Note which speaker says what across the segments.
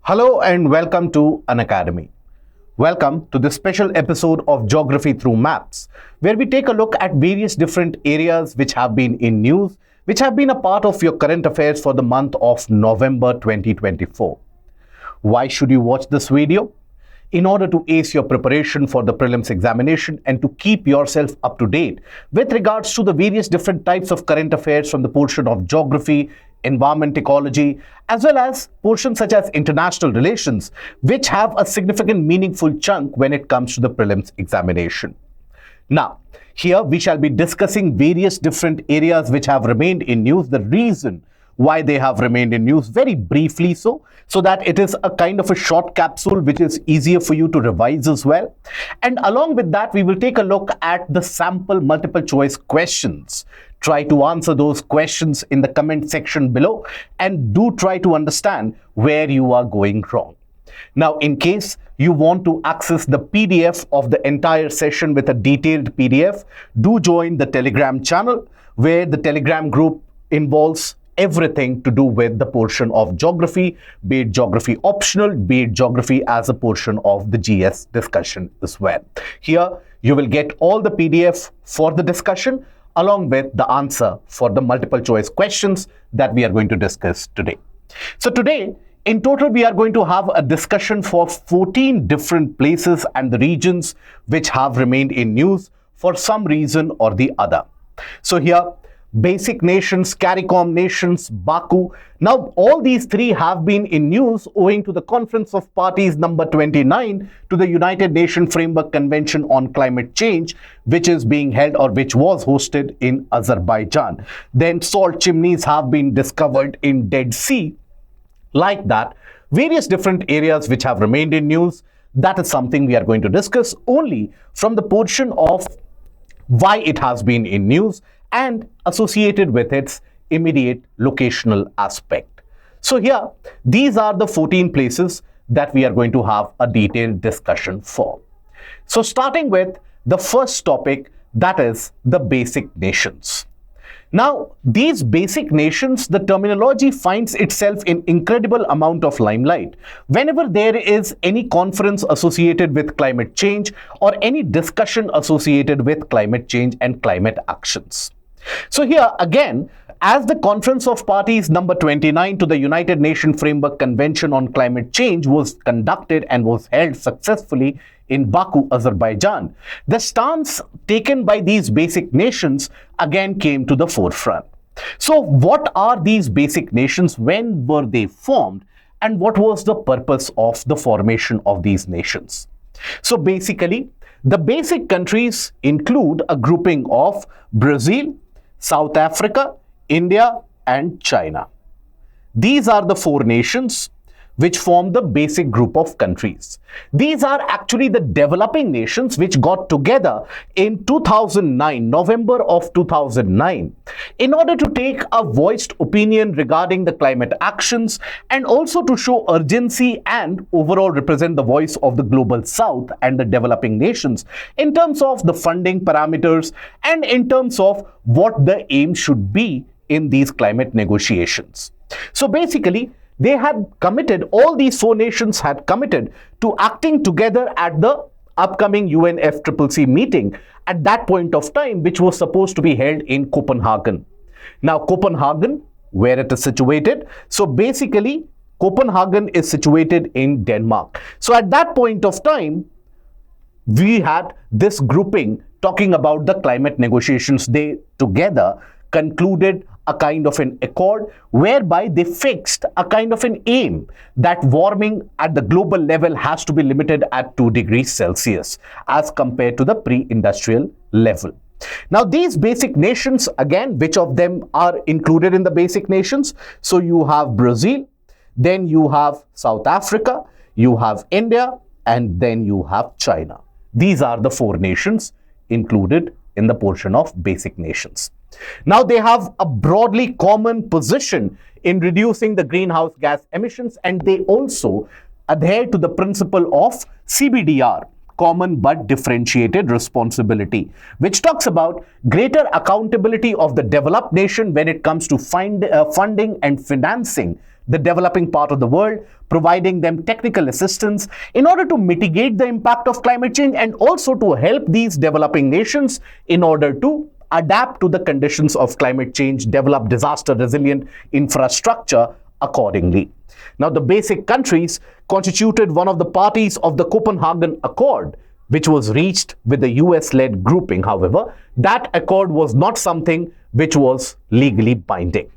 Speaker 1: Hello and welcome to Unacademy. Welcome to this special episode of Geography Through Maps, where we take a look at various different areas which have been in news, which have been a part of your current affairs for the month of November 2024. Why should you watch this video? In order to ace your preparation for the prelims examination and to keep yourself up to date with regards to the various different types of current affairs from the portion of geography, environment, ecology, as well as portions such as international relations, which have a significant meaningful chunk when it comes to the prelims examination. Now, here we shall be discussing various different areas which have remained in news, the reason why they have remained in news very briefly so that it is a kind of a short capsule which is easier for you to revise as well. And along with that, we will take a look at the sample multiple choice questions. Try to answer those questions in the comment section below and do try to understand where you are going wrong. Now, in case you want to access the PDF of the entire session with a detailed PDF, do join the Telegram channel, where the Telegram group involves everything to do with the portion of geography, be it geography optional, be it geography as a portion of the GS discussion as well. Here, you will get all the PDF for the discussion along with the answer for the multiple choice questions that we are going to discuss today. So today, in total, we are going to have a discussion for 14 different places and the regions which have remained in news for some reason or the other. So here, basic nations, CARICOM nations, Baku. Now, all these three have been in news owing to the Conference of Parties number 29 to the United Nations Framework Convention on Climate Change, which is being held or which was hosted in Azerbaijan. Then salt chimneys have been discovered in Dead Sea. Like that, various different areas which have remained in news. That is something we are going to discuss only from the portion of why it has been in news and associated with its immediate locational aspect. So here, these are the 14 places that we are going to have a detailed discussion for. So starting with the first topic, that is the basic nations. Now, these basic nations, the terminology finds itself in incredible amount of limelight whenever there is any conference associated with climate change or any discussion associated with climate change and climate actions. So here again, as the Conference of Parties number 29 to the United Nations Framework Convention on Climate Change was conducted and was held successfully in Baku, Azerbaijan, the stance taken by these basic nations again came to the forefront. So what are these basic nations? When were they formed? And what was the purpose of the formation of these nations? So basically, the basic countries include a grouping of Brazil, South Africa, India, and China. These are the four nations which form the basic group of countries. These are actually the developing nations which got together in 2009, November of 2009, in order to take a voiced opinion regarding the climate actions and also to show urgency and overall represent the voice of the global south and the developing nations in terms of the funding parameters and in terms of what the aim should be in these climate negotiations. So basically, they had committed, all these four nations had committed to acting together at the upcoming UNFCCC meeting at that point of time, which was supposed to be held in Copenhagen. Now, Copenhagen, where it is situated, so basically, Copenhagen is situated in Denmark. So at that point of time, we had this grouping talking about the climate negotiations. They together concluded a kind of an accord whereby they fixed a kind of an aim that warming at the global level has to be limited at 2 degrees Celsius as compared to the pre-industrial level. Now, these basic nations, again, which of them are included in the basic nations? So you have Brazil, then you have South Africa, you have India, and then you have China. These are the four nations included in the portion of basic nations. Now, they have a broadly common position in reducing the greenhouse gas emissions, and they also adhere to the principle of CBDR, common but differentiated responsibility, which talks about greater accountability of the developed nation when it comes to funding and financing the developing part of the world, providing them technical assistance in order to mitigate the impact of climate change and also to help these developing nations in order to adapt to the conditions of climate change, develop disaster-resilient infrastructure accordingly. Now, the basic countries constituted one of the parties of the Copenhagen Accord, which was reached with the US-led grouping. However, that accord was not something which was legally binding.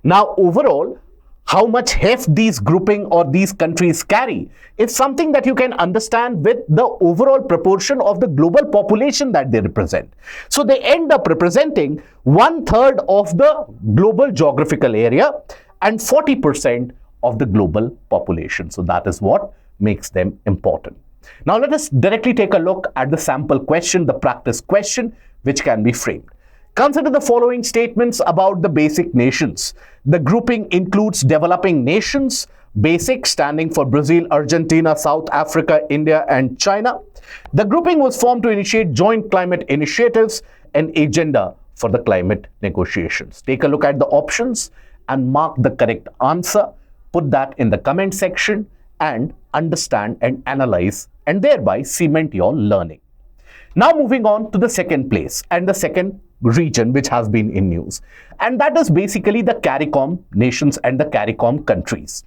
Speaker 1: Now, overall, how much heft these grouping or these countries carry is something that you can understand with the overall proportion of the global population that they represent. So they end up representing 1/3 of the global geographical area and 40% of the global population. So that is what makes them important. Now let us directly take a look at the sample question, the practice question, which can be framed. Consider the following statements about the basic nations. The grouping includes developing nations, basic standing for Brazil, Argentina, South Africa, India, and China. The grouping was formed to initiate joint climate initiatives and agenda for the climate negotiations. Take a look at the options and mark the correct answer. Put that in the comment section and understand and analyze and thereby cement your learning. Now moving on to the second place and the second region which has been in news, and that is basically the CARICOM nations and the CARICOM countries.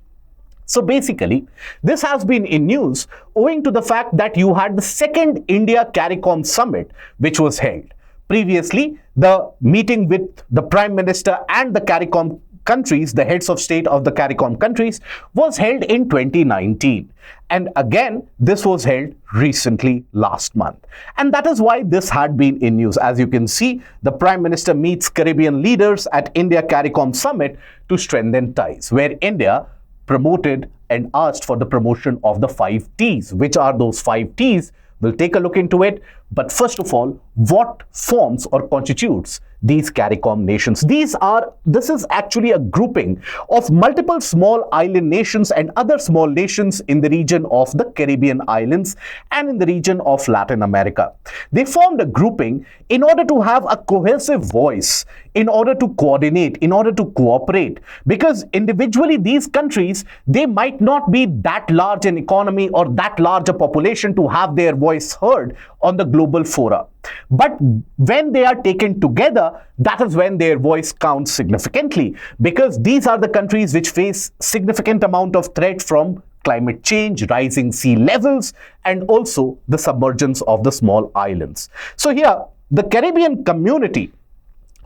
Speaker 1: So basically, this has been in news owing to the fact that you had the second India CARICOM summit which was held. Previously, the meeting with the Prime Minister and the CARICOM countries, the heads of state of the CARICOM countries, was held in 2019. And again, this was held recently last month. And that is why this had been in news. As you can see, the Prime Minister meets Caribbean leaders at India CARICOM summit to strengthen ties, where India promoted and asked for the promotion of the 5 T's. Which are those 5 T's? We'll take a look into it. But first of all, what forms or constitutes these CARICOM nations? This is actually a grouping of multiple small island nations and other small nations in the region of the Caribbean islands and in the region of Latin America. They formed a grouping in order to have a cohesive voice, in order to coordinate, in order to cooperate, because individually these countries, they might not be that large an economy or that large a population to have their voice heard on the global fora. But when they are taken together, that is when their voice counts significantly, because these are the countries which face significant amount of threat from climate change, rising sea levels, and also the submergence of the small islands. So here, the Caribbean community,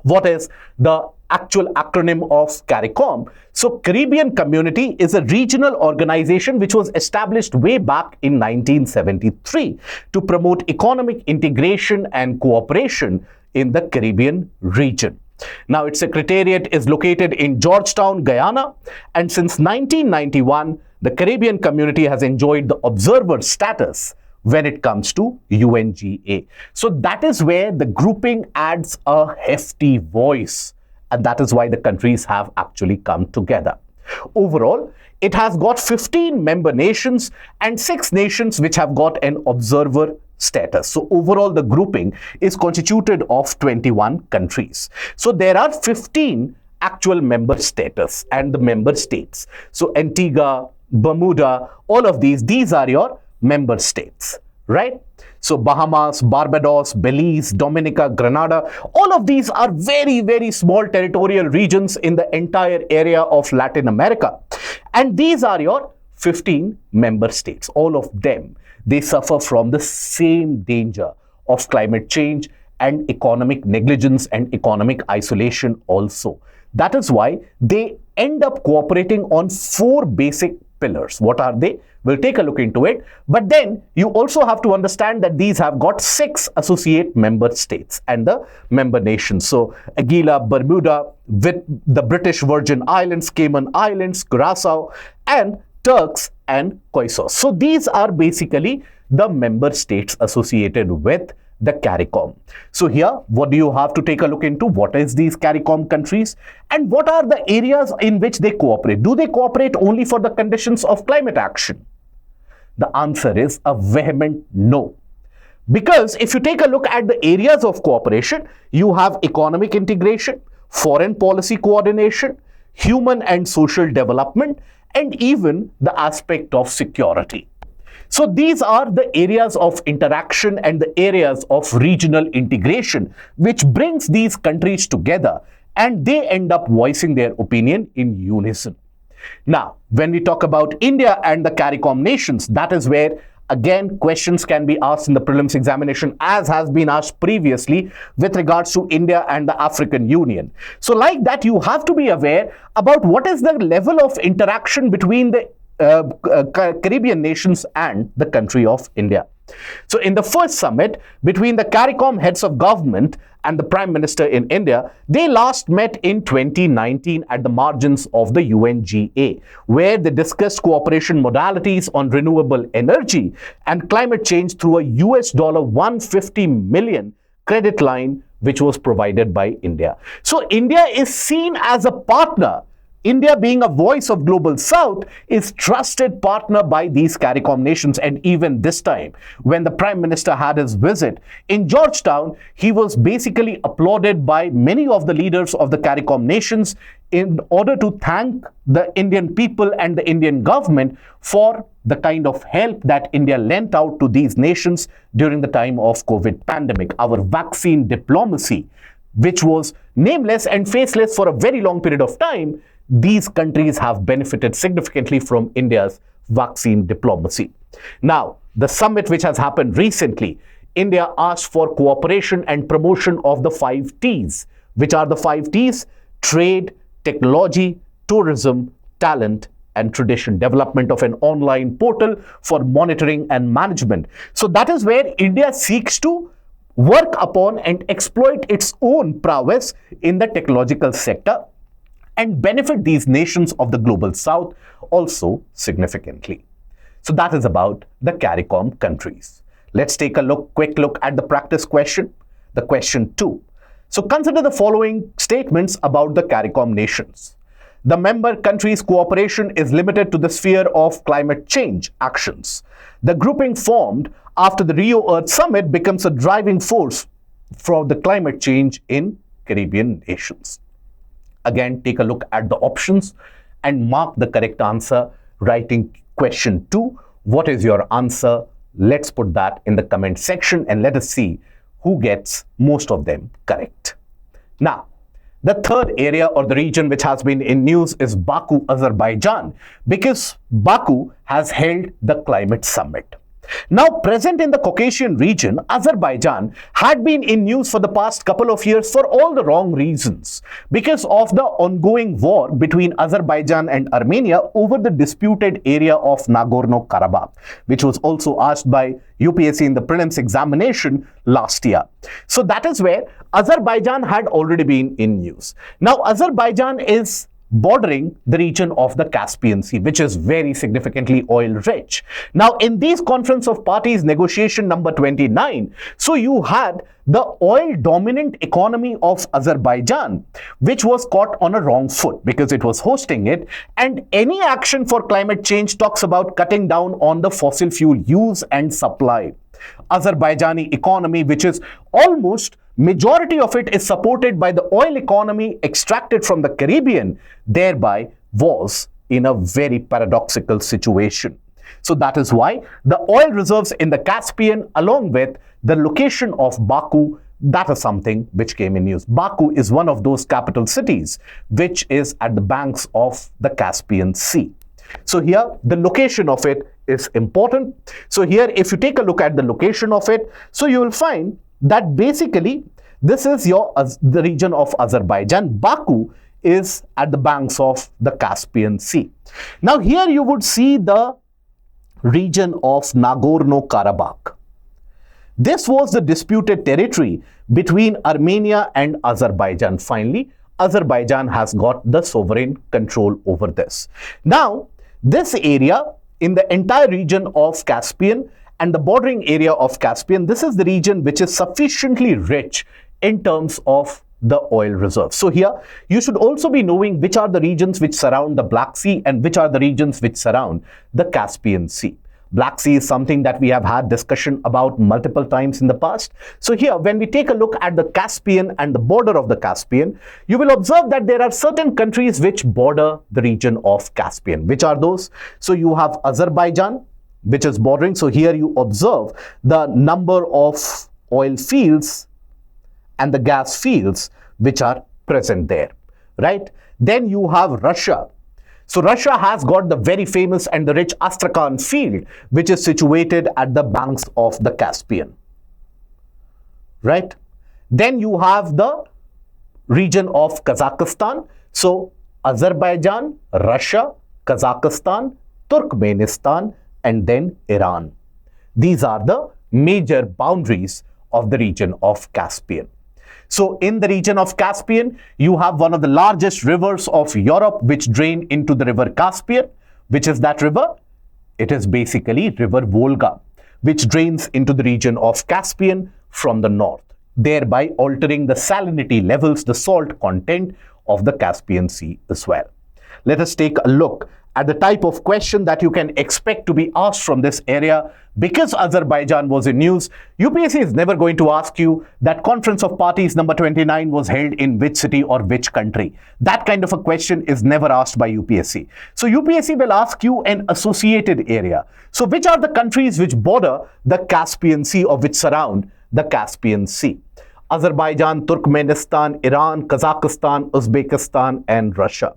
Speaker 1: what is the actual acronym of CARICOM? So Caribbean Community is a regional organization which was established way back in 1973 to promote economic integration and cooperation in the Caribbean region. Now, its secretariat is located in Georgetown, Guyana, and since 1991, the Caribbean community has enjoyed the observer status when it comes to UNGA. So that is where the grouping adds a hefty voice, and that is why the countries have actually come together. Overall, it has got 15 member nations and 6 nations which have got an observer status. So overall, the grouping is constituted of 21 countries. So there are 15 actual member status and the member states. So Antigua, Bermuda, all of these are your member states, right? So Bahamas, Barbados, Belize, Dominica, Grenada, all of these are very, very small territorial regions in the entire area of Latin America. And these are your 15 member states. All of them, they suffer from the same danger of climate change and economic negligence and economic isolation also. That is why they end up cooperating on 4 basic pillars. What are they? We'll take a look into it. But then you also have to understand that these have got 6 associate member states and the member nations. So Anguilla, Bermuda, with the British Virgin Islands, Cayman Islands, Curacao, and Turks and Caicos. So these are basically the member states associated with the CARICOM. So here, what do you have to take a look into? What is these CARICOM countries and what are the areas in which they cooperate? Do they cooperate only for the conditions of climate action? The answer is a vehement no. Because if you take a look at the areas of cooperation, you have economic integration, foreign policy coordination, human and social development, and even the aspect of security. So these are the areas of interaction and the areas of regional integration which brings these countries together, and they end up voicing their opinion in unison. Now, when we talk about India and the CARICOM nations, that is where again questions can be asked in the prelims examination, as has been asked previously with regards to India and the African Union. So like that, you have to be aware about what is the level of interaction between the Caribbean nations and the country of India. So in the first summit between the CARICOM heads of government and the Prime Minister in India, they last met in 2019 at the margins of the UNGA, where they discussed cooperation modalities on renewable energy and climate change through a $150 million credit line which was provided by India. So India is seen as a partner. India, being a voice of Global South, is trusted partner by these CARICOM nations. And even this time, when the Prime Minister had his visit in Georgetown, he was basically applauded by many of the leaders of the CARICOM nations in order to thank the Indian people and the Indian government for the kind of help that India lent out to these nations during the time of COVID pandemic. Our vaccine diplomacy, which was nameless and faceless for a very long period of time, these countries have benefited significantly from India's vaccine diplomacy. Now, the summit which has happened recently, India asked for cooperation and promotion of the 5 T's. Which are the 5 T's? Trade, technology, tourism, talent, and tradition. Development of an online portal for monitoring and management. So that is where India seeks to work upon and exploit its own prowess in the technological sector and benefit these nations of the Global South also significantly. So that is about the CARICOM countries. Let's take a quick look at the practice question, the question 2. So consider the following statements about the CARICOM nations. The member countries' cooperation is limited to the sphere of climate change actions. The grouping formed after the Rio Earth Summit becomes a driving force for the climate change in Caribbean nations. Again, take a look at the options and mark the correct answer, writing question 2. What is your answer? Let's put that in the comment section and let us see who gets most of them correct. Now, the third area or the region which has been in news is Baku, Azerbaijan, because Baku has held the climate summit. Now, present in the Caucasian region, Azerbaijan had been in news for the past couple of years for all the wrong reasons, because of the ongoing war between Azerbaijan and Armenia over the disputed area of Nagorno-Karabakh, which was also asked by UPSC in the prelims examination last year. So that is where Azerbaijan had already been in news. Now, Azerbaijan is bordering the region of the Caspian Sea, which is very significantly oil rich. Now, in these Conference of Parties negotiation number 29, so you had the oil dominant economy of Azerbaijan, which was caught on a wrong foot because it was hosting it, and any action for climate change talks about cutting down on the fossil fuel use and supply. Azerbaijani economy, which is almost majority of it is supported by the oil economy extracted from the Caribbean, thereby was in a very paradoxical situation. So that is why the oil reserves in the Caspian, along with the location of Baku, that is something which came in news. Baku is one of those capital cities which is at the banks of the Caspian Sea. So here the location of it is important. So here if you take a look at the location of it, so you will find that basically this is the region of Azerbaijan. Baku is at the banks of the Caspian Sea. Now here you would see the region of Nagorno-Karabakh. This was the disputed territory between Armenia and Azerbaijan. Finally, Azerbaijan has got the sovereign control over this. Now, this area in the entire region of Caspian and the bordering area of Caspian, this is the region which is sufficiently rich in terms of the oil reserves. So here you should also be knowing which are the regions which surround the Black Sea and which are the regions which surround the Caspian Sea. Black Sea is something that we have had discussion about multiple times in the past. So here, when we take a look at the Caspian and the border of the Caspian, you will observe that there are certain countries which border the region of Caspian. Which are those? So you have Azerbaijan, which is bordering. So here you observe the number of oil fields and the gas fields which are present there, right? Then you have Russia. So Russia has got the very famous and the rich Astrakhan field, which is situated at the banks of the Caspian, right? Then you have the region of Kazakhstan. So Azerbaijan, Russia, Kazakhstan, Turkmenistan, and then Iran. These are the major boundaries of the region of Caspian. So in the region of Caspian, you have one of the largest rivers of Europe which drain into the river Caspian. Which is that river? It is basically river Volga, which drains into the region of Caspian from the north, thereby altering the salinity levels, the salt content of the Caspian Sea as well. Let us take a look at the type of question that you can expect to be asked from this area. Because Azerbaijan was in news, UPSC is never going to ask you that Conference of Parties number 29 was held in which city or which country. That kind of a question is never asked by UPSC. So UPSC will ask you an associated area. So which are the countries which border the Caspian Sea or which surround the Caspian Sea? Azerbaijan, Turkmenistan, Iran, Kazakhstan, Uzbekistan, and Russia.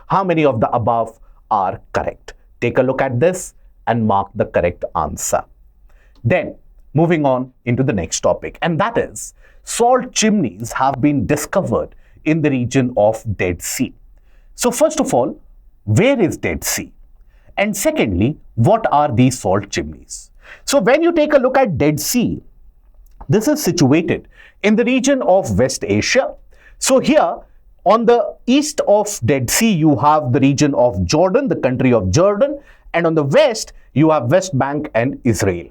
Speaker 1: How many of the above are correct? Take a look at this and mark the correct answer. Then, moving on into the next topic, and that is salt chimneys have been discovered in the region of Dead Sea. So first of all, where is Dead Sea? And secondly, what are these salt chimneys? So when you take a look at Dead Sea, this is situated in the region of West Asia. So here, on the east of Dead Sea, you have the region of Jordan, the country of Jordan, and on the west, you have West Bank and Israel.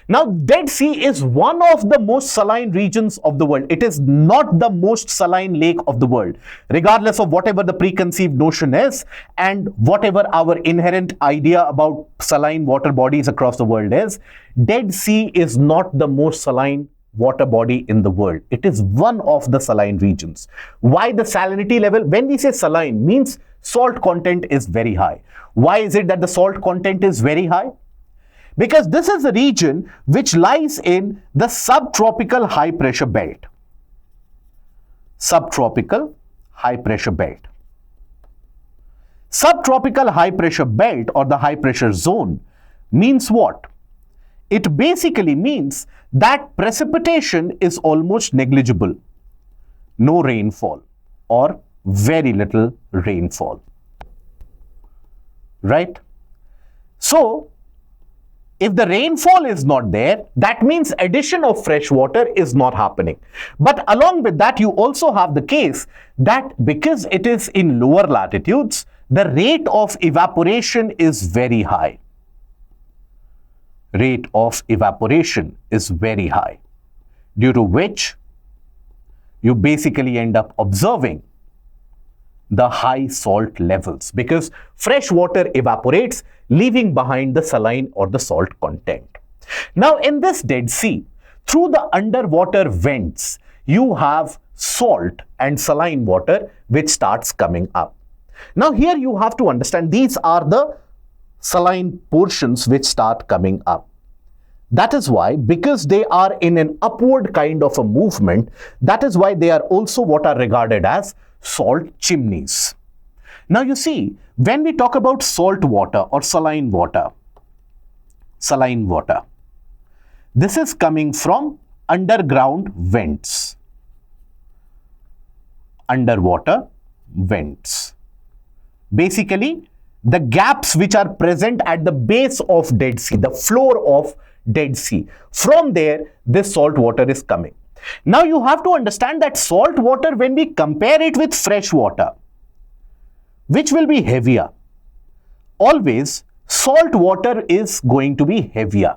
Speaker 1: Now, Dead Sea is one of the most saline regions of the world. It is not the most saline lake of the world. Regardless of whatever the preconceived notion is and whatever our inherent idea about saline water bodies across the world is, Dead Sea is not the most saline water body in the world. It is one of the saline regions. Why the salinity level? When we say saline, means salt content is very high. Why is it that the salt content is very high? Because this is a region which lies in the subtropical high pressure belt. Subtropical high pressure belt. Subtropical high pressure belt or the high pressure zone means what? It basically means that precipitation is almost negligible. No rainfall or very little rainfall. Right? So, if the rainfall is not there, that means addition of fresh water is not happening. But along with that, you also have the case that because it is in lower latitudes, the rate of evaporation is very high. Rate of evaporation is very high, due to which you basically end up observing the high salt levels because fresh water evaporates, leaving behind the saline or the salt content. Now, in this Dead Sea, through the underwater vents, you have salt and saline water which starts coming up. Now, here you have to understand these are the saline portions which start coming up. That is why, because they are in an upward kind of a movement, that is why they are also what are regarded as salt chimneys. Now you see, when we talk about salt water or saline water, this is coming from underground vents, underwater vents. Basically, the gaps which are present at the base of Dead Sea, the floor of Dead Sea, from there this salt water is coming. Now you have to understand that salt water, when we compare it with fresh water, which will be heavier? Always salt water is going to be heavier.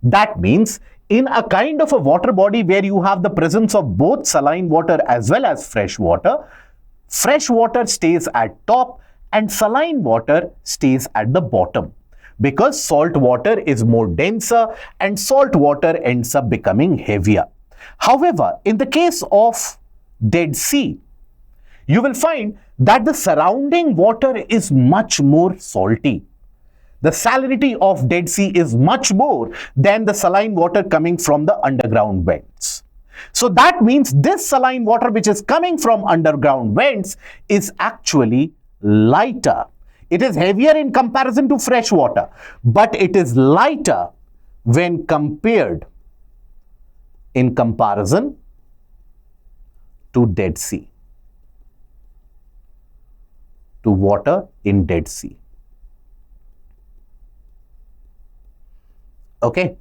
Speaker 1: That means in a kind of a water body where you have the presence of both saline water as well as fresh water stays at top and saline water stays at the bottom. because salt water is more denser and salt water ends up becoming heavier. However, in the case of Dead Sea, you will find that the surrounding water is much more salty. The salinity of Dead Sea is much more than the saline water coming from the underground vents. So that means this saline water which is coming from underground vents is actually lighter. It is heavier in comparison to fresh water, but it is lighter when compared in comparison to Dead Sea, to water in Dead Sea. Okay,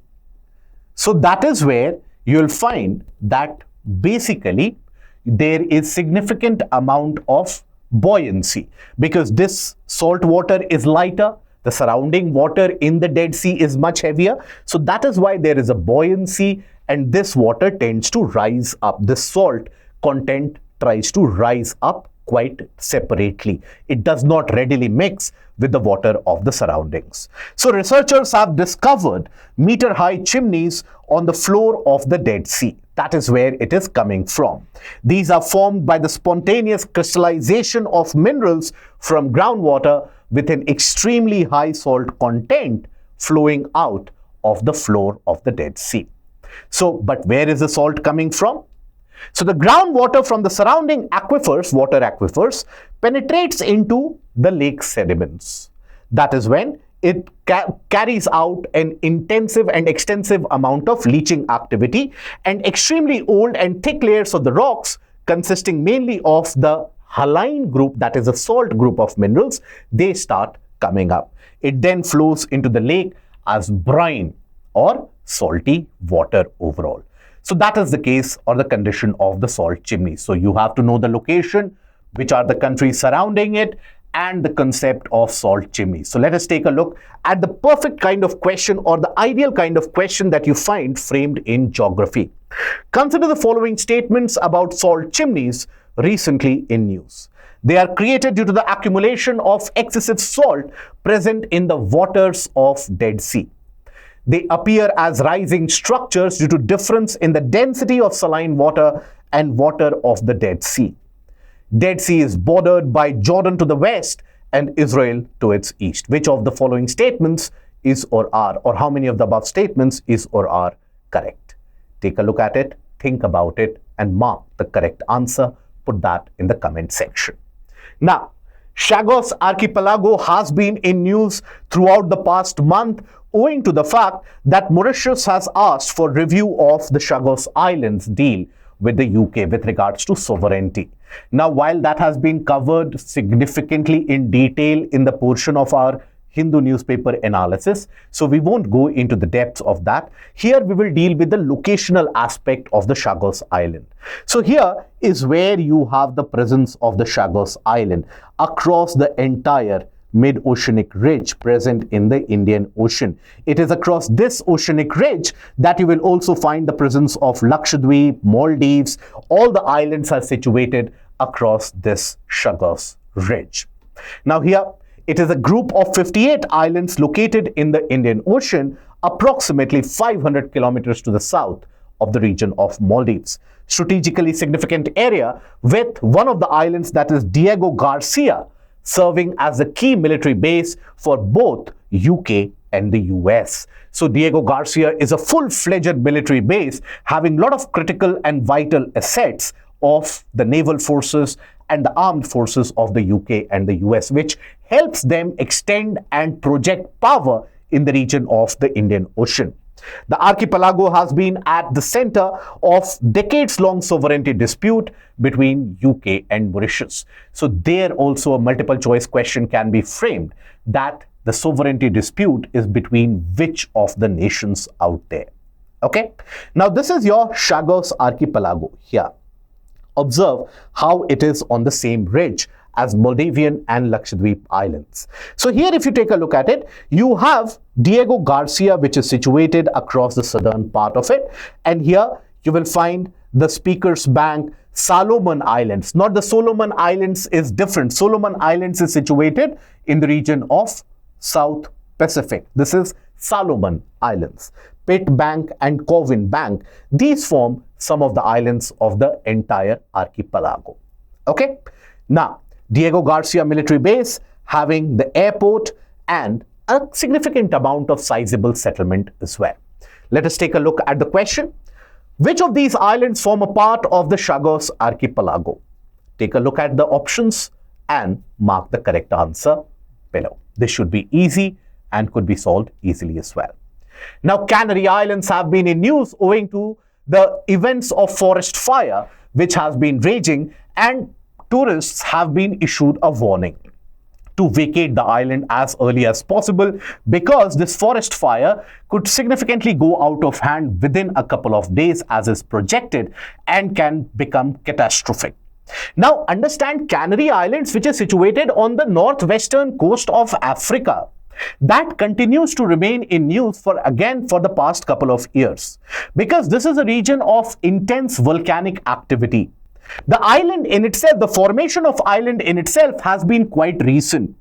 Speaker 1: so that is where you'll find that basically there is significant amount of buoyancy because this salt water is lighter, the surrounding water in the Dead Sea is much heavier. So that is why there is a buoyancy and this water tends to rise up. The salt content tries to rise up quite separately. It does not readily mix with the water of the surroundings. So researchers have discovered meter-high chimneys on the floor of the Dead Sea. That is where it is coming from. These are formed by the spontaneous crystallization of minerals from groundwater with an extremely high salt content flowing out of the floor of the Dead Sea. So, but where is the salt coming from? So the groundwater from the surrounding aquifers, water aquifers, penetrates into the lake sediments. That is when it carries out an intensive and extensive amount of leaching activity, and extremely old and thick layers of the rocks consisting mainly of the haline group, that is a salt group of minerals, they start coming up. It then flows into the lake as brine or salty water overall. So that is the case or the condition of the salt chimney. So you have to know the location, which are the countries surrounding it, and the concept of salt chimney. So let us take a look at the perfect kind of question or the ideal kind of question that you find framed in geography. Consider the following statements about salt chimneys recently in news. They are created due to the accumulation of excessive salt present in the waters of Dead Sea. They appear as rising structures due to difference in the density of saline water and water of the Dead Sea. Dead Sea is bordered by Jordan to the west and Israel to its east. Which of the following statements is or are, or how many of the above statements is or are correct? Take a look at it, think about it, and mark the correct answer. Put that in the comment section. Now, Chagos Archipelago has been in news throughout the past month owing to the fact that Mauritius has asked for review of the Chagos Islands deal with the UK with regards to sovereignty. Now, while that has been covered significantly in detail in the portion of our Hindu newspaper analysis, so we won't go into the depths of that. Here we will deal with the locational aspect of the Chagos Island. So here is where you have the presence of the Chagos Island across the entire mid-oceanic ridge present in the Indian Ocean. It is across this oceanic ridge that you will also find the presence of Lakshadweep, Maldives. All the islands are situated across this Chagos ridge. Now here, it is a group of 58 islands located in the Indian Ocean, approximately 500 kilometers to the south of the region of Maldives. Strategically significant area with one of the islands, that is Diego Garcia, serving as a key military base for both UK and the US. So Diego Garcia is a full-fledged military base having a lot of critical and vital assets of the naval forces and the armed forces of the UK and the US, which helps them extend and project power in the region of the Indian Ocean. The archipelago has been at the center of decades-long sovereignty dispute between UK and Mauritius. So there also a multiple choice question can be framed that the sovereignty dispute is between which of the nations out there. Okay. Now this is your Chagos Archipelago here. Observe how it is on the same ridge as Maldivian and Lakshadweep Islands. So here if you take a look at it, you have Diego Garcia, which is situated across the southern part of it. And here you will find the Speaker's Bank, Solomon Islands. Not the Solomon Islands is different. Solomon Islands is situated in the region of South Pacific. This is Solomon Islands. Pitt Bank and Corwin Bank, these form some of the islands of the entire archipelago. Okay? Now, Diego Garcia Military Base having the airport and a significant amount of sizable settlement as well. Let us take a look at the question. Which of these islands form a part of the Chagos Archipelago? Take a look at the options and mark the correct answer below. This should be easy and could be solved easily as well. Now, Canary Islands have been in news owing to the events of forest fire which has been raging, and tourists have been issued a warning to vacate the island as early as possible because this forest fire could significantly go out of hand within a couple of days as is projected and can become catastrophic. Now, understand Canary Islands, which is situated on the northwestern coast of Africa, that continues to remain in news for the past couple of years because this is a region of intense volcanic activity. The island in itself, the formation of island in itself has been quite recent.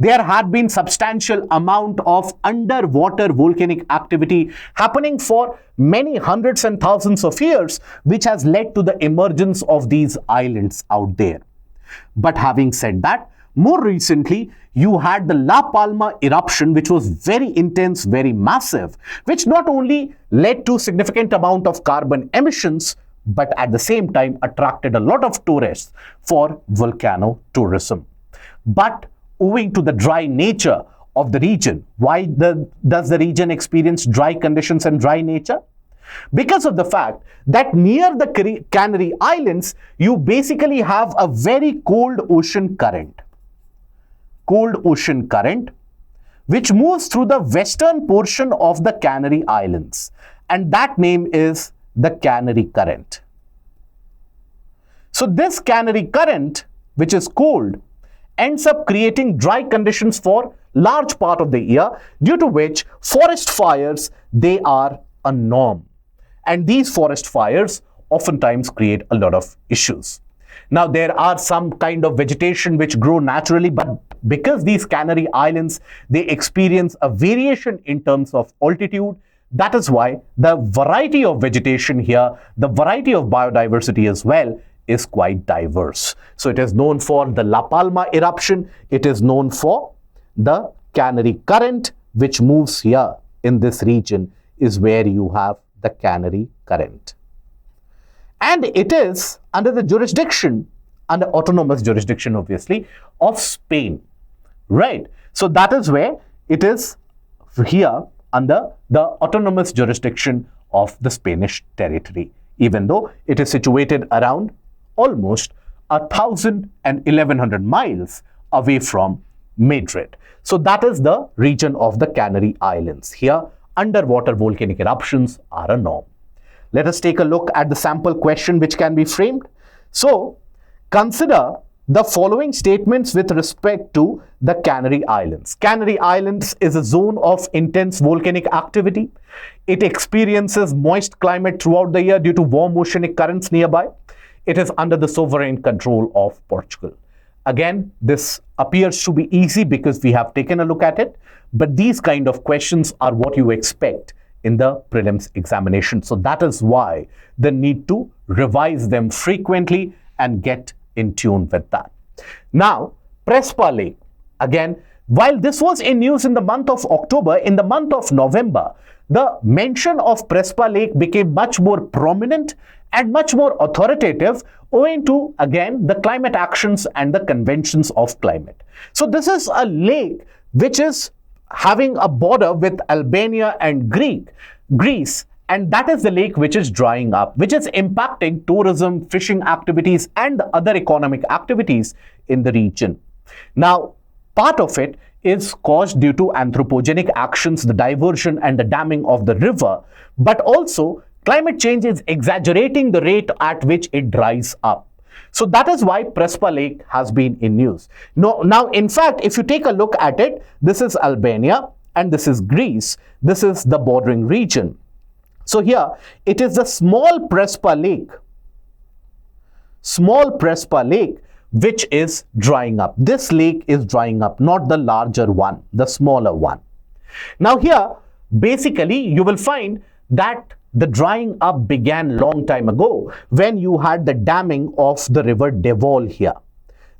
Speaker 1: There had been substantial amount of underwater volcanic activity happening for many hundreds and thousands of years, which has led to the emergence of these islands out there. But having said that, more recently, you had the La Palma eruption, which was very intense, very massive, which not only led to significant amount of carbon emissions, but at the same time attracted a lot of tourists for volcano tourism. But owing to the dry nature of the region, why does the region experience dry conditions and dry nature? Because of the fact that near the Canary Islands, you basically have a very cold ocean current. Cold ocean current, which moves through the western portion of the Canary Islands, and that name is the Canary Current. So this Canary Current, which is cold, ends up creating dry conditions for large part of the year, due to which forest fires, they are a norm. And these forest fires oftentimes create a lot of issues. Now, there are some kind of vegetation which grow naturally, but because these Canary Islands, they experience a variation in terms of altitude, that is why the variety of vegetation here, the variety of biodiversity as well, is quite diverse. So it is known for the La Palma eruption, it is known for the Canary Current, which moves here in this region, is where you have the Canary Current. And it is under the jurisdiction, under autonomous jurisdiction obviously, of Spain, right? So that is where it is here under the autonomous jurisdiction of the Spanish territory, even though it is situated around almost 1,000 and 1,100 miles away from Madrid. So that is the region of the Canary Islands. Here, underwater volcanic eruptions are a norm. Let us take a look at the sample question which can be framed. So, consider the following statements with respect to the Canary Islands. Canary Islands is a zone of intense volcanic activity. It experiences moist climate throughout the year due to warm oceanic currents nearby. It is under the sovereign control of Portugal. Again, this appears to be easy because we have taken a look at it, but these kind of questions are what you expect in the prelims examination. So that is why the need to revise them frequently and get in tune with that. Now, Prespa Lake. Again, while this was in news in the month of October, in the month of November, the mention of Prespa Lake became much more prominent and much more authoritative owing to, again, the climate actions and the conventions of climate. So this is a lake which is having a border with Albania and Greece, and that is the lake which is drying up, which is impacting tourism, fishing activities, and other economic activities in the region. Now, part of it is caused due to anthropogenic actions, the diversion and the damming of the river, but also climate change is exaggerating the rate at which it dries up. So that is why Prespa Lake has been in news. Now, in fact, if you take a look at it, this is Albania and this is Greece. This is the bordering region. So here, it is the small Prespa Lake, which is drying up. This lake is drying up, not the larger one, the smaller one. Now here, basically, you will find that the drying up began long time ago when you had the damming of the river Devol here.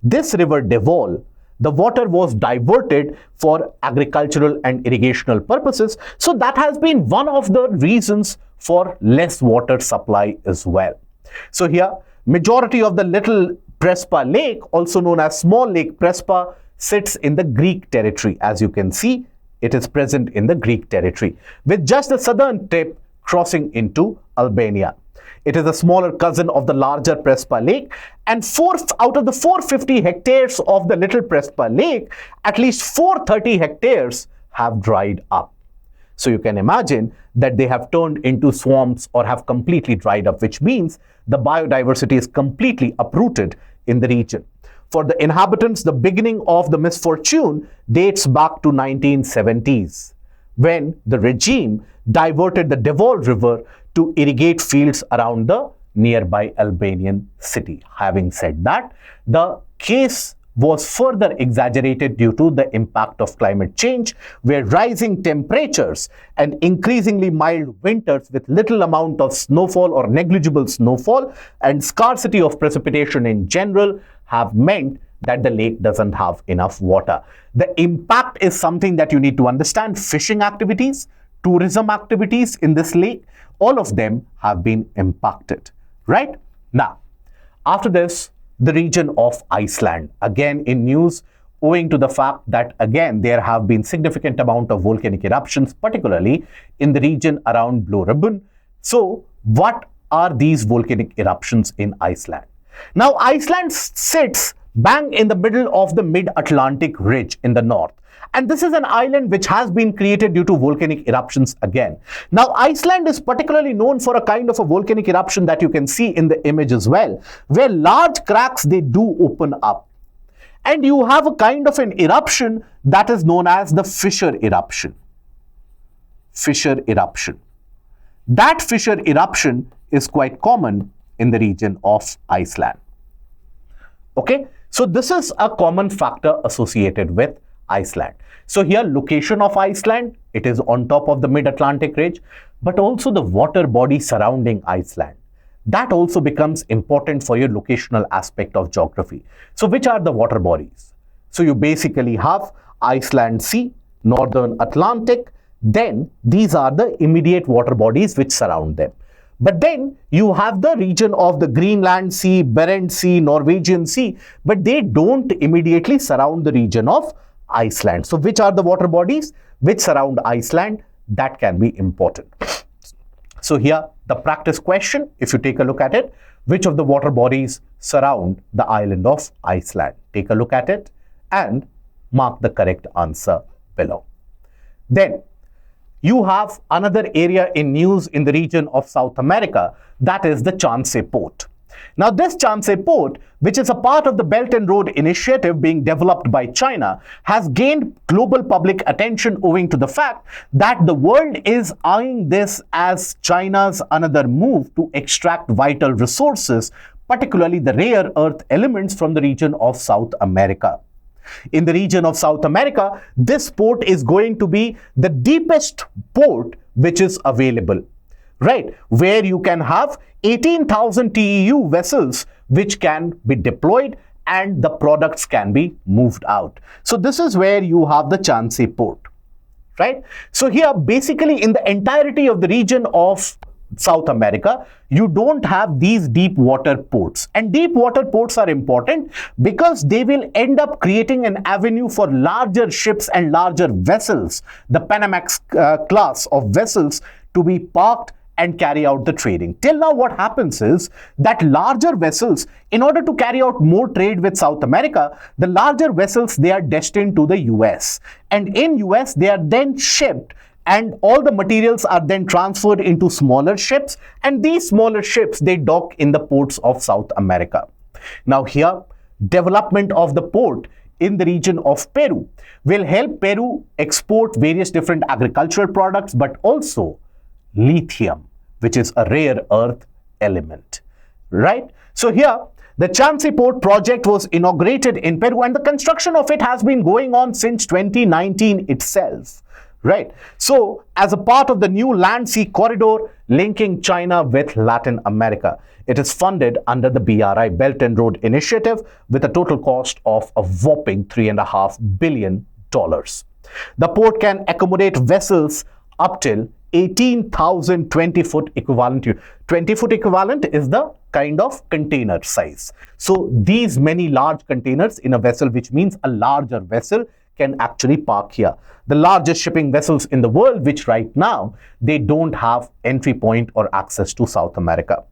Speaker 1: This river Devol, the water was diverted for agricultural and irrigational purposes. So that has been one of the reasons for less water supply as well. So here, majority of the little Prespa Lake, also known as small Lake Prespa, sits in the Greek territory. As you can see, it is present in the Greek territory, with just the southern tip crossing into Albania. It is a smaller cousin of the larger Prespa Lake, and out of the 450 hectares of the little Prespa Lake, at least 430 hectares have dried up. So you can imagine that they have turned into swamps or have completely dried up, which means the biodiversity is completely uprooted in the region. For the inhabitants, the beginning of the misfortune dates back to 1970s, when the regime diverted the Devol River to irrigate fields around the nearby Albanian city. Having said that, the case was further exaggerated due to the impact of climate change, where rising temperatures and increasingly mild winters with little amount of snowfall or negligible snowfall and scarcity of precipitation in general have meant that the lake doesn't have enough water. The impact is something that you need to understand. Fishing activities, tourism activities in this lake, all of them have been impacted, right? Now, after this, the region of Iceland, again in news, owing to the fact that again there have been significant amount of volcanic eruptions, particularly in the region around Blue Ribbon. So, what are these volcanic eruptions in Iceland? Now, Iceland sits bang in the middle of the mid-Atlantic ridge in the north. And this is an island which has been created due to volcanic eruptions again. Now, Iceland is particularly known for a kind of a volcanic eruption that you can see in the image as well, where large cracks, they do open up. And you have a kind of an eruption that is known as the fissure eruption. Fissure eruption. That fissure eruption is quite common in the region of Iceland. Okay, so this is a common factor associated with Iceland. So here, location of Iceland, it is on top of the mid-Atlantic ridge, but also the water body surrounding Iceland. That also becomes important for your locational aspect of geography. So which are the water bodies? So you basically have Iceland Sea, Northern Atlantic, then these are the immediate water bodies which surround them. But then you have the region of the Greenland Sea, Barents Sea, Norwegian Sea, but they don't immediately surround the region of Iceland. So which are the water bodies which surround Iceland? That can be important. So here, the practice question, if you take a look at it, which of the water bodies surround the island of Iceland? Take a look at it and mark the correct answer below. Then, you have another area in news in the region of South America, that is the Chancay Port. Now, this Chancay Port, which is a part of the Belt and Road Initiative being developed by China, has gained global public attention owing to the fact that the world is eyeing this as China's another move to extract vital resources, particularly the rare earth elements from the region of South America. In the region of South America, this port is going to be the deepest port which is available, right? Where you can have 18,000 TEU vessels which can be deployed and the products can be moved out. So this is where you have the Chancay Port, right? So here, basically in the entirety of the region of South America, you don't have these deep water ports. And deep water ports are important because they will end up creating an avenue for larger ships and larger vessels, the Panamax class of vessels, to be parked and carry out the trading. Till now, what happens is that larger vessels, in order to carry out more trade with South America, the larger vessels, they are destined to the US. And in US, they are then shipped and all the materials are then transferred into smaller ships, and these smaller ships, they dock in the ports of South America. Now here, development of the port in the region of Peru will help Peru export various different agricultural products, but also lithium, which is a rare earth element, right? So here, the Chancay Port project was inaugurated in Peru, and the construction of it has been going on since 2019 itself. right? So, as a part of the new land-sea corridor linking China with Latin America, it is funded under the BRI Belt and Road Initiative with a total cost of a whopping $3.5 billion. The port can accommodate vessels up till 18,000 20-foot equivalent. 20-foot equivalent is the kind of container size. So these many large containers in a vessel, which means a larger vessel, can actually park here. The largest shipping vessels in the world, which right now, they don't have entry point or access to South America.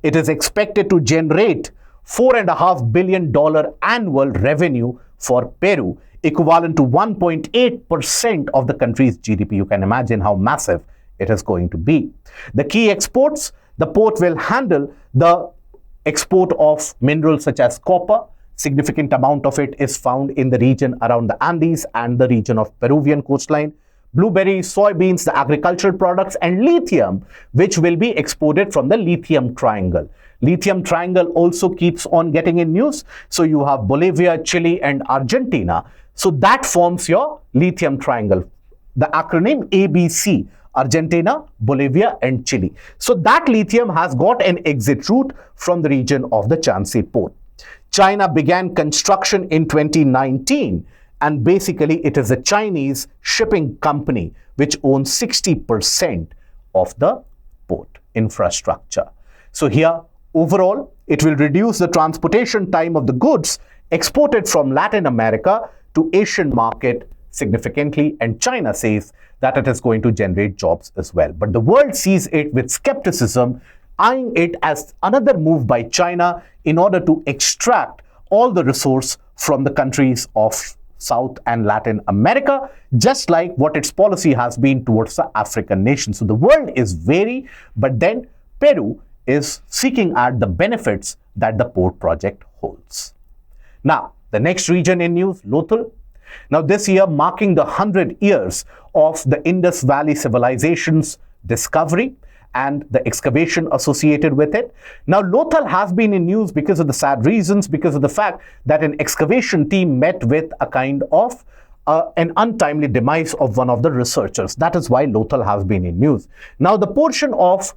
Speaker 1: It is expected to generate $4.5 billion annual revenue for Peru, equivalent to 1.8% of the country's GDP. You can imagine how massive it is going to be. The key exports, the port will handle the export of minerals such as copper. Significant amount of it is found in the region around the Andes and the region of Peruvian coastline. Blueberries, soybeans, the agricultural products, and lithium, which will be exported from the lithium triangle. Lithium triangle also keeps on getting in news. So you have Bolivia, Chile, and Argentina. So that forms your lithium triangle. The acronym ABC, Argentina, Bolivia, and Chile. So that lithium has got an exit route from the region of the Chancay Port. China began construction in 2019, and basically it is a Chinese shipping company which owns 60% of the port infrastructure. So here, overall, it will reduce the transportation time of the goods exported from Latin America to Asian market significantly, and China says that it is going to generate jobs as well. But the world sees it with skepticism, eyeing it as another move by China in order to extract all the resource from the countries of South and Latin America, just like what its policy has been towards the African nations. So the world is wary, but then Peru is seeking at the benefits that the port project holds. Now, the next region in news, Lothal. Now, this year marking the 100 years of the Indus Valley civilization's discovery and the excavation associated with it. Now, Lothal has been in news because of the sad reasons, because of the fact that an excavation team met with a kind of an untimely demise of one of the researchers. That is why Lothal has been in news. Now, the portion of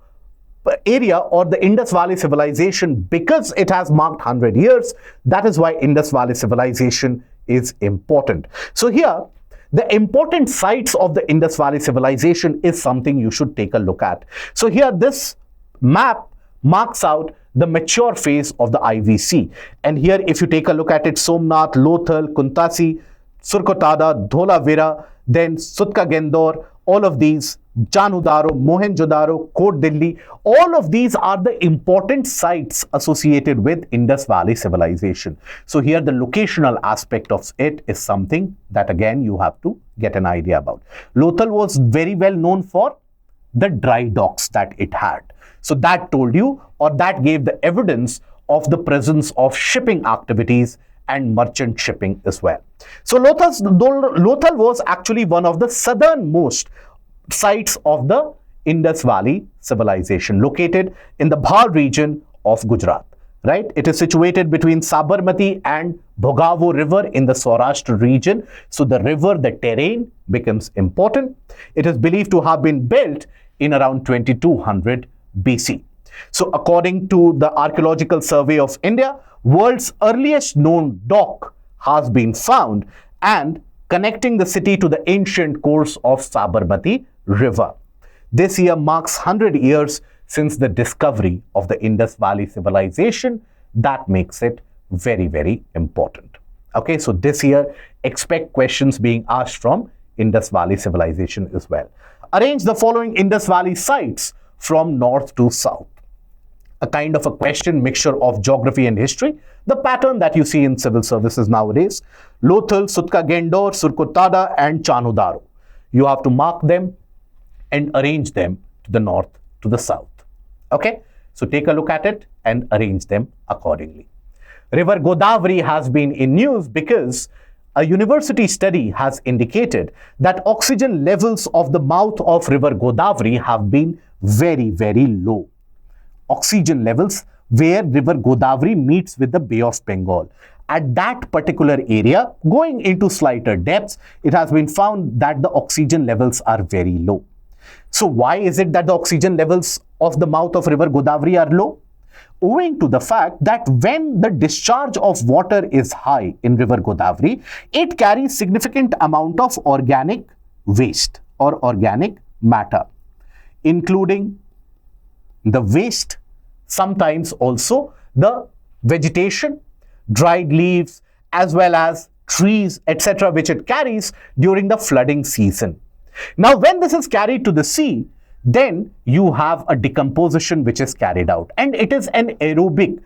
Speaker 1: area or the Indus Valley civilization, because it has marked 100 years, that is why Indus Valley civilization is important. So here, the important sites of the Indus Valley civilization is something you should take a look at. So here, this map marks out the mature phase of the IVC. And here, if you take a look at it, Somnath, Lothal, Kuntasi, Surkotada, Dholavira, then Sutka Gendor, all of these, Janudaro, Mohenjo-daro, Kot Dilli, all of these are the important sites associated with Indus Valley civilization. So here the locational aspect of it is something that again you have to get an idea about. Lothal was very well known for the dry docks that it had. So that told you, or that gave the evidence of the presence of shipping activities and merchant shipping as well. So Lothal was actually one of the southernmost sites of the Indus Valley civilization, located in the Bhar region of Gujarat, right? It is situated between Sabarmati and Bhogavo River in the Saurashtra region. So the river, the terrain becomes important. It is believed to have been built in around 2200 BC. So according to the Archaeological Survey of India, world's earliest known dock has been found and connecting the city to the ancient course of Sabarmati River. This year marks 100 years since the discovery of the Indus Valley civilization. That makes it very, very important. Okay, so this year, expect questions being asked from Indus Valley civilization as well. Arrange the following Indus Valley sites from north to south. A kind of a question mixture of geography and history, the pattern that you see in civil services nowadays. Lothal, Sutka Gendor, Surkotada, and Janudaro. You have to mark them and arrange them to the north, to the south. Okay, so take a look at it and arrange them accordingly. River Godavari has been in news because a university study has indicated that oxygen levels of the mouth of River Godavari have been very, very low. Oxygen levels where River Godavari meets with the Bay of Bengal. at that particular area, going into slighter depths, it has been found that the oxygen levels are very low. So why is it that the oxygen levels of the mouth of river Godavari are low? Owing to the fact that when the discharge of water is high in river Godavari, it carries significant amount of organic waste or organic matter, including the waste, sometimes also the vegetation, dried leaves, as well as trees, etc., which it carries during the flooding season. Now, when this is carried to the sea, then you have a decomposition which is carried out, and it is an aerobic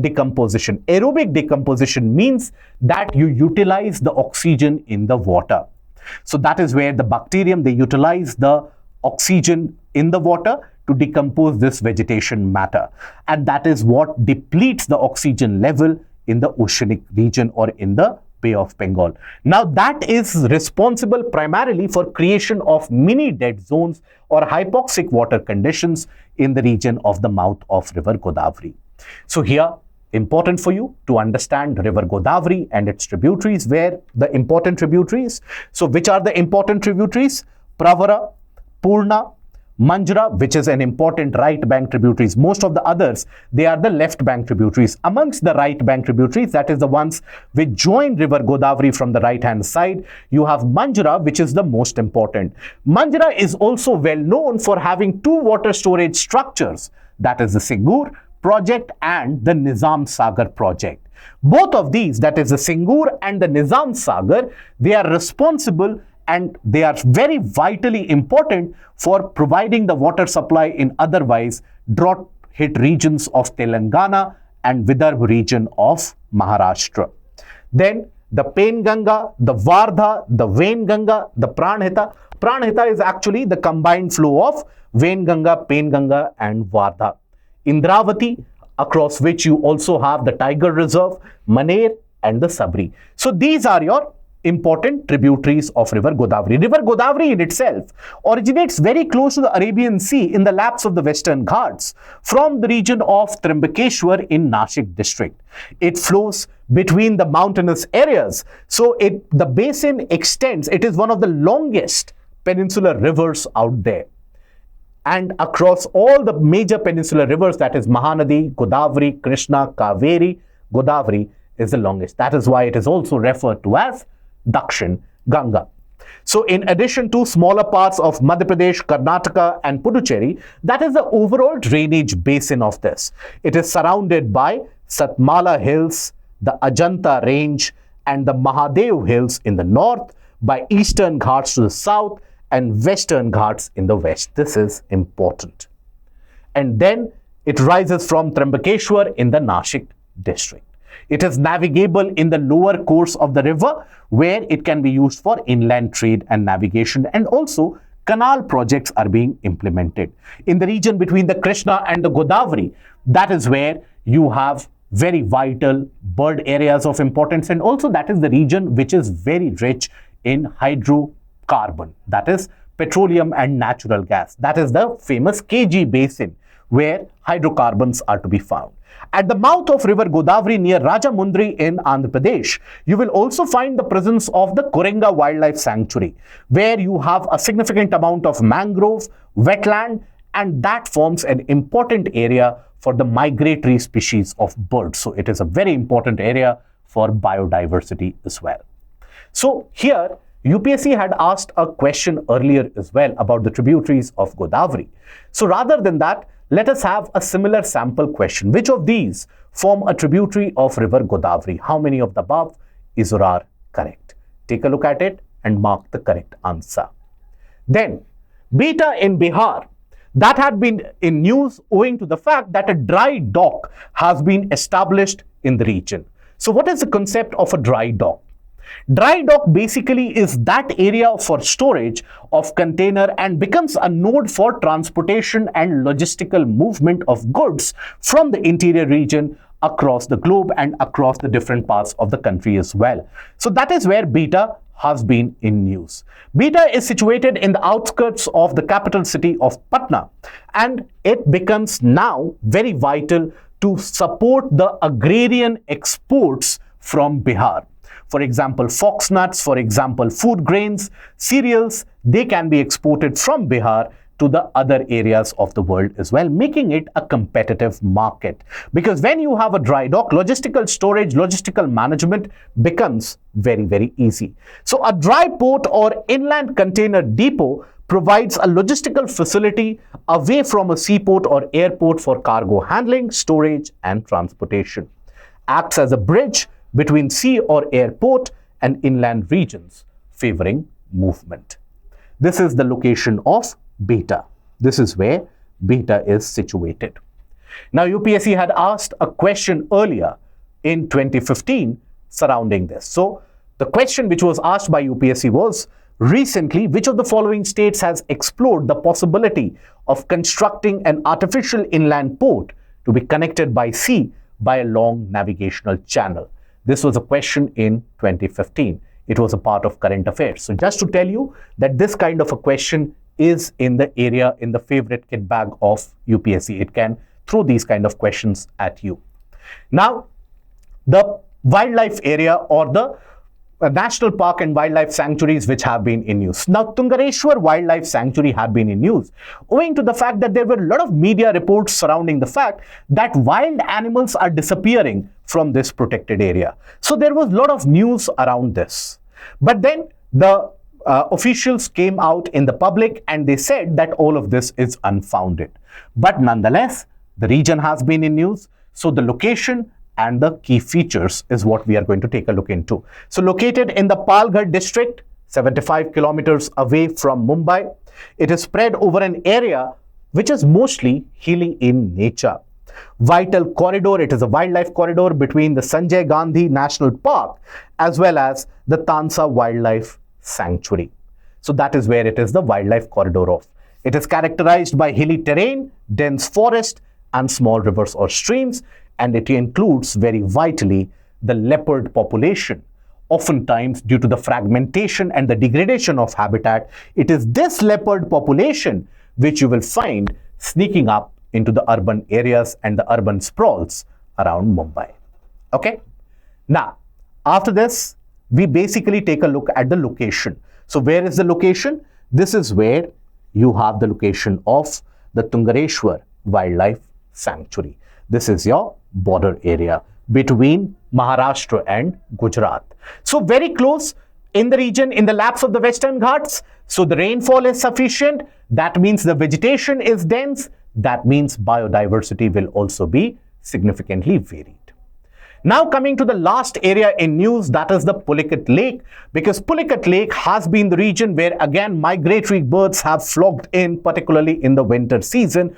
Speaker 1: decomposition. Aerobic decomposition means that you utilize the oxygen in the water. So that is where the bacterium, they utilize the oxygen in the water to decompose this vegetation matter, and that is what depletes the oxygen level in the oceanic region or in the Bay of Bengal. Now that is responsible primarily for creation of mini dead zones or hypoxic water conditions in the region of the mouth of river Godavari. So here, important for you to understand river Godavari and its tributaries, where the important tributaries. So which are the important tributaries? Pravara, Purna, Manjra, which is an important right bank tributaries. Most of the others, they are the left bank tributaries. Amongst the right bank tributaries, that is the ones which join river Godavari from the right hand side, you have Manjra, which is the most important. Manjra is also well known for having two water storage structures, that is the Singur project and the Nizam Sagar project. Both of these, that is the Singur and the Nizam Sagar, they are responsible and they are very vitally important for providing the water supply in otherwise drought-hit regions of Telangana and Vidarbha region of Maharashtra. Then the Penganga, the Vardha, the Vainganga, the Pranhita. Pranhita is actually the combined flow of Vainganga, Penganga and Vardha. Indravati, across which you also have the Tiger Reserve, Maner and the Sabri. So these are your important tributaries of river Godavari. River Godavari in itself originates very close to the Arabian Sea in the laps of the Western Ghats from the region of Trimbakeshwar in Nashik district. It flows between the mountainous areas. So the basin extends. It is one of the longest peninsular rivers out there. And across all the major peninsular rivers, that is Mahanadi, Godavari, Krishna, Kaveri, Godavari is the longest. That is why it is also referred to as Dakshin Ganga. So in addition to smaller parts of Madhya Pradesh, Karnataka and Puducherry, that is the overall drainage basin of this. It is surrounded by Satmala Hills, the Ajanta Range and the Mahadev Hills in the north, by Eastern Ghats to the south and Western Ghats in the west. This is important. And then it rises from Trimbakeshwar in the Nashik district. It is navigable in the lower course of the river, where it can be used for inland trade and navigation, and also canal projects are being implemented. In the region between the Krishna and the Godavari, that is where you have very vital bird areas of importance, and also that is the region which is very rich in hydrocarbon, that is petroleum and natural gas. That is the famous KG basin where hydrocarbons are to be found. At the mouth of river Godavari near Rajamundri in Andhra Pradesh, you will also find the presence of the Korenga Wildlife Sanctuary, where you have a significant amount of mangrove, wetland, and that forms an important area for the migratory species of birds. So it is a very important area for biodiversity as well. So here, UPSC had asked a question earlier as well about the tributaries of Godavari. So rather than that, let us have a similar sample question. Which of these form a tributary of river Godavari? How many of the above is or are correct? Take a look at it and mark the correct answer. Then, Bihta in Bihar, that had been in news owing to the fact that a dry dock has been established in the region. So what is the concept of a dry dock? Dry dock basically is that area for storage of container and becomes a node for transportation and logistical movement of goods from the interior region across the globe and across the different parts of the country as well. So that is where Bihta has been in news. Bihta is situated in the outskirts of the capital city of Patna, and it becomes now very vital to support the agrarian exports from Bihar. For example, foxnuts, for example, food grains, cereals, they can be exported from Bihar to the other areas of the world as well, making it a competitive market. Because when you have a dry dock, logistical storage, logistical management becomes very, very easy. So a dry port or inland container depot provides a logistical facility away from a seaport or airport for cargo handling, storage, and transportation. Acts as a bridge between sea or airport and inland regions, favoring movement. This is the location of Bihta. This is where Bihta is situated. Now, UPSC had asked a question earlier in 2015 surrounding this. So, the question which was asked by UPSC was, recently, which of the following states has explored the possibility of constructing an artificial inland port to be connected by sea by a long navigational channel? This was a question in 2015. It was a part of current affairs. So just to tell you that this kind of a question is in the area, in the favorite kit bag of UPSC. It can throw these kind of questions at you. Now, the wildlife area or the national park and wildlife sanctuaries which have been in news. Now, Tungareshwar Wildlife Sanctuary have been in news owing to the fact that there were a lot of media reports surrounding the fact that wild animals are disappearing from this protected area. So there was a lot of news around this. But then the officials came out in the public and they said that all of this is unfounded. But nonetheless, the region has been in news. So the location and the key features is what we are going to take a look into. So located in the Palghar district, 75 kilometers away from Mumbai, it is spread over an area which is mostly healing in nature. Vital corridor, it is a wildlife corridor between the Sanjay Gandhi National Park as well as the Tansa Wildlife Sanctuary. So that is where it is the wildlife corridor of. It is characterized by hilly terrain, dense forest and small rivers or streams, and it includes very vitally the leopard population. Oftentimes, due to the fragmentation and the degradation of habitat, it is this leopard population which you will find sneaking up into the urban areas and the urban sprawls around Mumbai. Okay? Now, after this, we basically take a look at the location. So where is the location? This is where you have the location of the Tungareshwar Wildlife Sanctuary. This is your border area between Maharashtra and Gujarat. So very close in the region, in the laps of the Western Ghats. So the rainfall is sufficient. That means the vegetation is dense. That means biodiversity will also be significantly varied. Now coming to the last area in news, that is the Pulicat Lake, because Pulicat Lake has been the region where again migratory birds have flocked in, particularly in the winter season,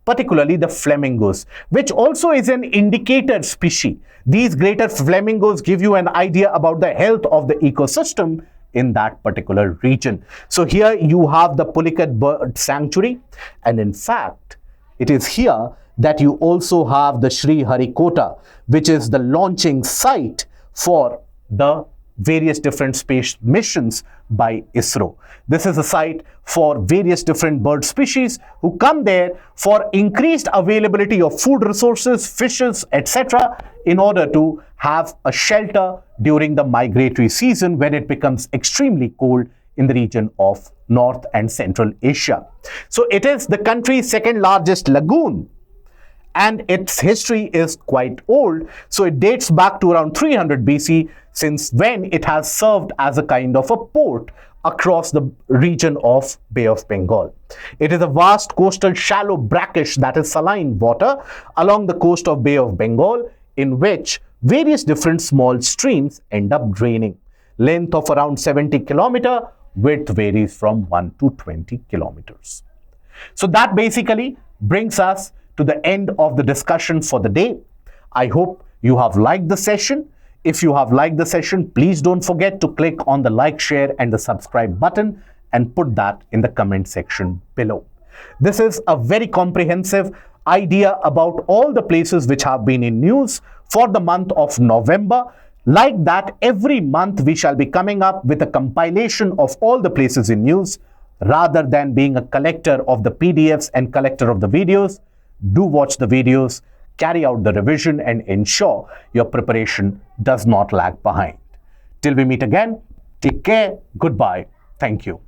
Speaker 1: particularly the flamingos, which also is an indicator species. These greater flamingos give you an idea about the health of the ecosystem in that particular region. So here you have the Pulicat Bird Sanctuary, and in fact, it is here that you also have the Sri Harikota, which is the launching site for the various different space missions by ISRO. This is a site for various different bird species who come there for increased availability of food resources, fishes, etc. in order to have a shelter during the migratory season when it becomes extremely cold in the region of North and Central Asia. So it is the country's second largest lagoon, and its history is quite old. So it dates back to around 300 BC, since when it has served as a kind of a port across the region of Bay of Bengal. It is a vast coastal shallow brackish, that is saline water, along the coast of Bay of Bengal, in which various different small streams end up draining. Length of around 70 kilometers, width varies from 1 to 20 kilometers. So that basically brings us to the end of the discussion for the day. I hope you have liked the session. If you have liked the session, please don't forget to click on the like, share and the subscribe button and put that in the comment section below. This is a very comprehensive idea about all the places which have been in news for the month of November. Like that, every month we shall be coming up with a compilation of all the places in news, rather than being a collector of the PDFs and collector of the videos. Do watch the videos, carry out the revision and ensure your preparation does not lag behind. Till we meet again, take care, goodbye, thank you.